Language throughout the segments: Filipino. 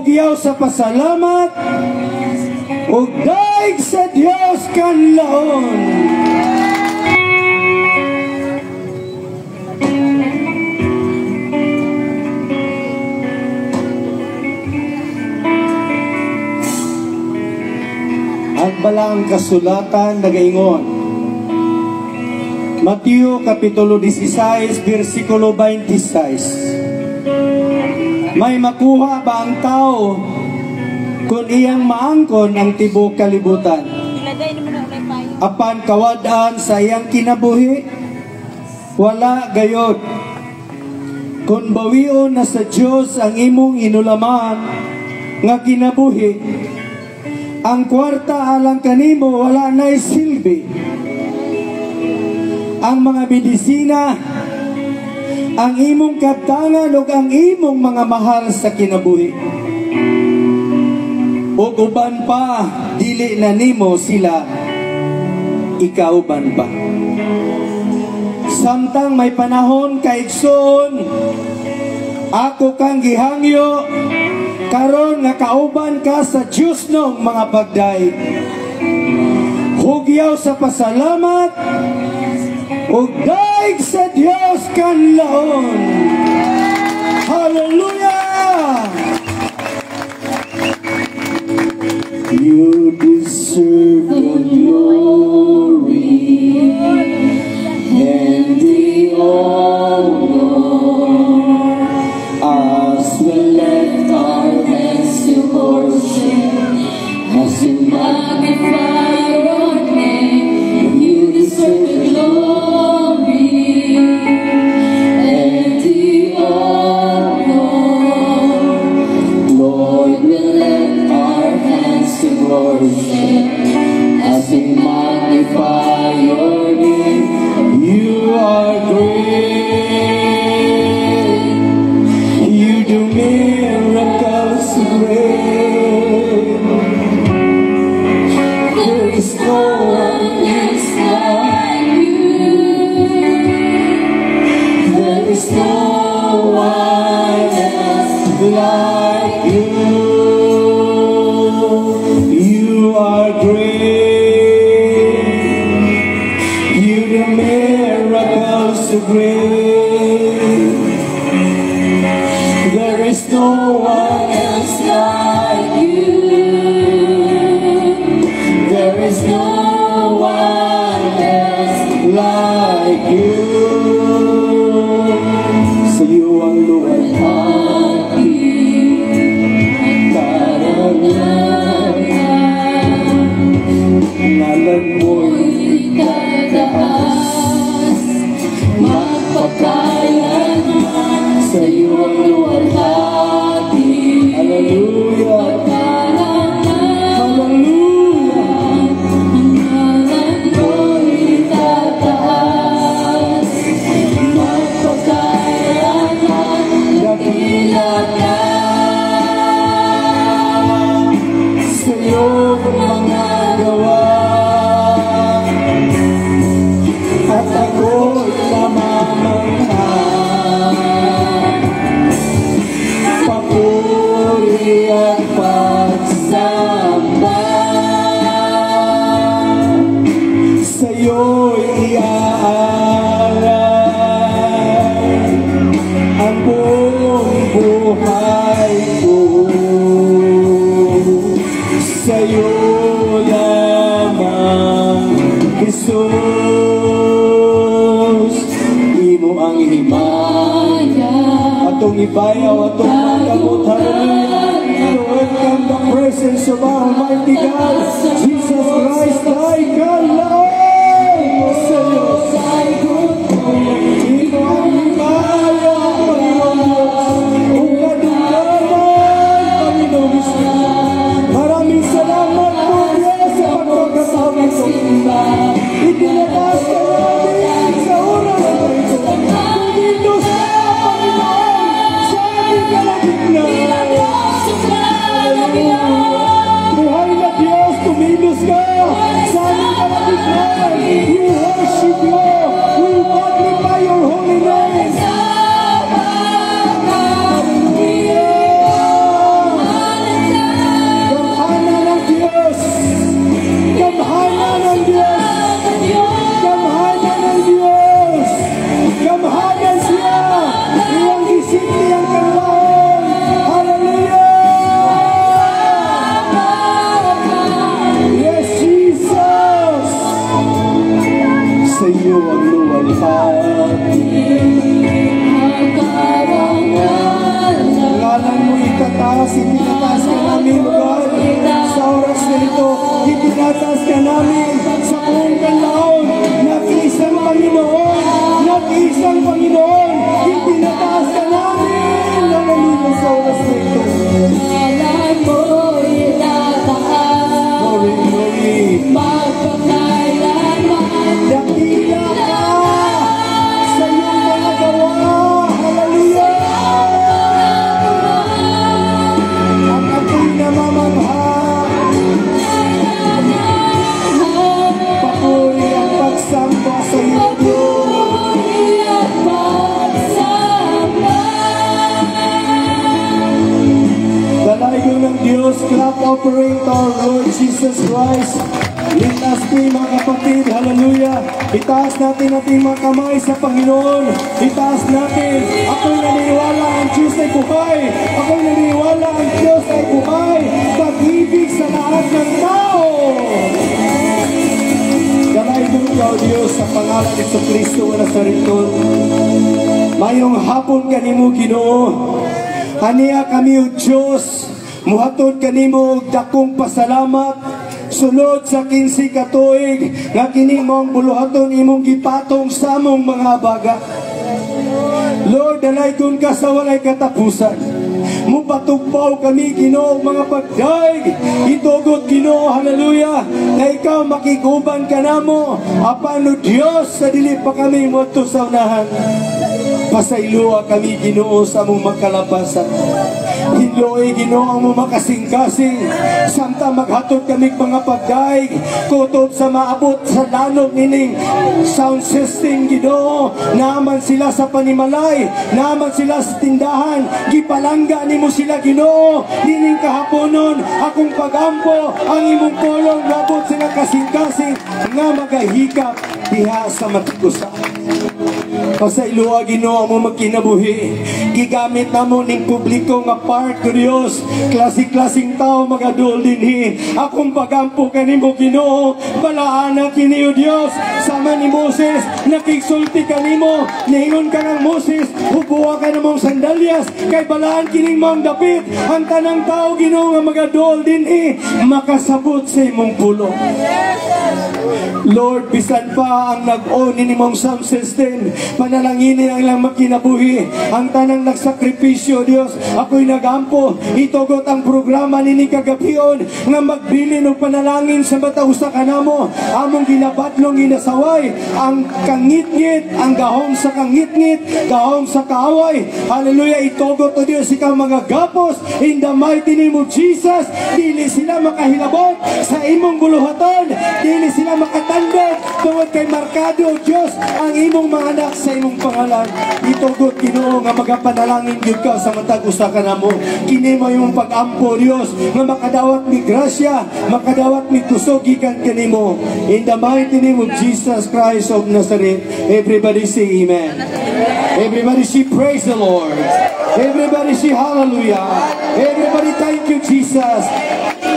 hugyaw sa pasalamat, ug daig sa Dios kanlaon. Ang balang kasulatan nagaingon, Mateo Kapitulo 16, versikulo 26. May makuha ba ang tao kung iyang maangkon ang tibok kalibutan? Apan kawadaan sa iyang kinabuhi? Wala gayod. Kung bawion na sa Diyos ang imong inulaman nga kinabuhi, ang kwarta alang kanimo wala na'y silbi. Ang mga medisina, ang imong katangan ug ang imong mga mahal sa kinabuhi. Ug uban pa, dili na nimo sila ikauban pa. Samtang may panahon kaigsoon, ako kang gihangyo, karon nga kauban ka sa Diyos nung mga pagday. Hugyaw sa pasalamat, ug daig sa Diyos kanlaon. Hallelujah! You deserve the glory and the honor as we lift our hands to worship, as we magnify your name. You deserve the glory and the honor. Lord, we lift our hands to worship as we magnify your name. You are great. You do miracles so great. There is no one else like you. There is no one else like you. You are great. You do miracles so great. There is no one else like you. There is no one else like you. Sa iyo ang luwalhati, karangalan, ngalan mo'y tataas, magpakailanman. Sa iyo ang luwalhati, hallelujah, hallelujah. Ang ngalan mo'y tataas, magpakailanman, dakila ka. Sa iyong mga gawa, at ako'y namamangha. Papuri at pagsamba, sa'yo'y iaalay ang buong buhay ko. Sa'yo lamang, Jesus, imo ang himaya, atong ibayaw, atong magamot. Hallelujah. To welcome the presence of our Almighty God, Jesus Christ, thy God, Lord. Sa Diyos, imo ang himaya, Panginoon Diyos, ug kadungganan, Panginoon Diyos. Maraming salamat po, Diyos, sa pagkakataon ito. Itinataas ka namin sa oras na ito. Kumilos ka, Panginoon, sa aming kalagitnaan. Buhay na Diyos, kumilos ka sa aming kalagitnaan. We worship you. We magnify your holy name. Hallelujah. Jesus, itinataas ka namin, God. Sa oras na ito, itinataas ka namin sa buong kanlaon. Nag-iisang Panginoon, nag-iisang Panginoon, itinataas ka namin. Hallelujah sa oras na ito. Glory, glory. Dakila ka sa iyong mga gawa. Hallelujah. Ang ako'y namamangha. Papuri ang pagsamba sa iyo, Dalayo ng Diyos, clap offering to our Lord Jesus Christ. Let us pray, mga kapatid. Hallelujah. Itaas natin ating mga kamay sa Panginoon. Itaas natin. Ako'y naniniwala ang Diyos ay buhay. Ako'y naniniwala ang Diyos ay buhay. Pag-ibig sa lahat ng tao. Dalayo ikaw, Diyos, sa pangalan ni Kristo na Nazareno. Mayong hapon kanimo, Ginoo. Haniya kami o Diyos, muhatod kanimo og dakong pasalamat, sulod sa 15 ka tuig, nga kini mong buluhaton imong gipatong sa among mga baga. Lord, dalaygon ka sa walay katapusan. Mupatugpaw kami, Ginoo, mga pagdaig. Itugot, Ginoo, hallelujah, na ikaw makiguban ka namo. Apano Diyos, sa dili pa kami moto sa unahan. Pasailua kami, Ginoo, sa among magkalabasan. Hinloy, Ginoo, ang mong makasing-kasing. Samtang maghatod kami mga pagdaig, kutob sa maabot sa lanog nining sound system, Ginoo. Naman sila sa panimalay, naman sila sa tindahan. Gipalangga ni mo sila, Ginoo. Nining kahaponon, akong pagampo, ang imong pulong, labot sila kasing-kasing, nga magahikap diha sa matikusa. Pasailua, Ginoo, mo magkinabuhi. Gigamit namo ning publiko nga part ko, Dios. Klase-klaseng tao magadol dinhi. Akong pagampo kanimo, Ginoo. Balaana kini, O Dios. Sama ni Moses, nakigsulti kanimo. Niingon ka ng Moses, hubuha ka namong sandalyas. Kay balaan kining mong dapit. Ang tanang tao, Ginoo, nga magadol dinhi, makasabot sa imong pulo. Lord, bisan pa ang nag-on ni mong sound system, panalanginin ang ilang makinabuhi, ang tanang nagsakripisyo, Dios. Ako'y nagampo, itugot ang programa nini kagabion, nga magbilin o panalangin sa matausa ka namo. Among ginabatlong inasaway, ang kangit-ngit, ang gahom sa kangit-ngit, gahom sa kaaway. Hallelujah, itugot, O Dios, ikaw mga gapos, in the mighty name of Jesus. Dili sila makahilabot sa imong buluhaton, dili sila makatandog tungod kay markado, O Dios, ang imong mga anak sa imong pangalan. Itugot, Ginoo, nga magapanalangin gyud ka sa matag usa ka namo. Kini mo imong pag-ampo, Dios, nga makadawat mi grasya, makadawat mi kusog gikan kanimo. In the mighty name of Jesus Christ of Nazareth. Everybody say amen. Everybody say praise the Lord. Everybody say hallelujah. Everybody thank you, Jesus.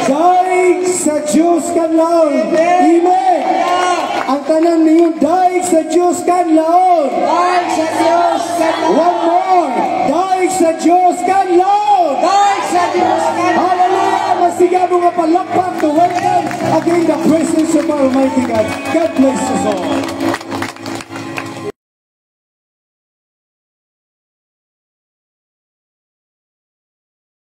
Daig sa Diyos kanlaon. Amen. Ang tanan niyo, daig sa Diyos kanlaon. Daig sa Diyos kanlaon. One more. Daig sa Diyos kanlaon. Daig sa Diyos kanlaon. Hallelujah. Masigado nga palakpak to welcome again the presence of our Almighty God. God bless us all.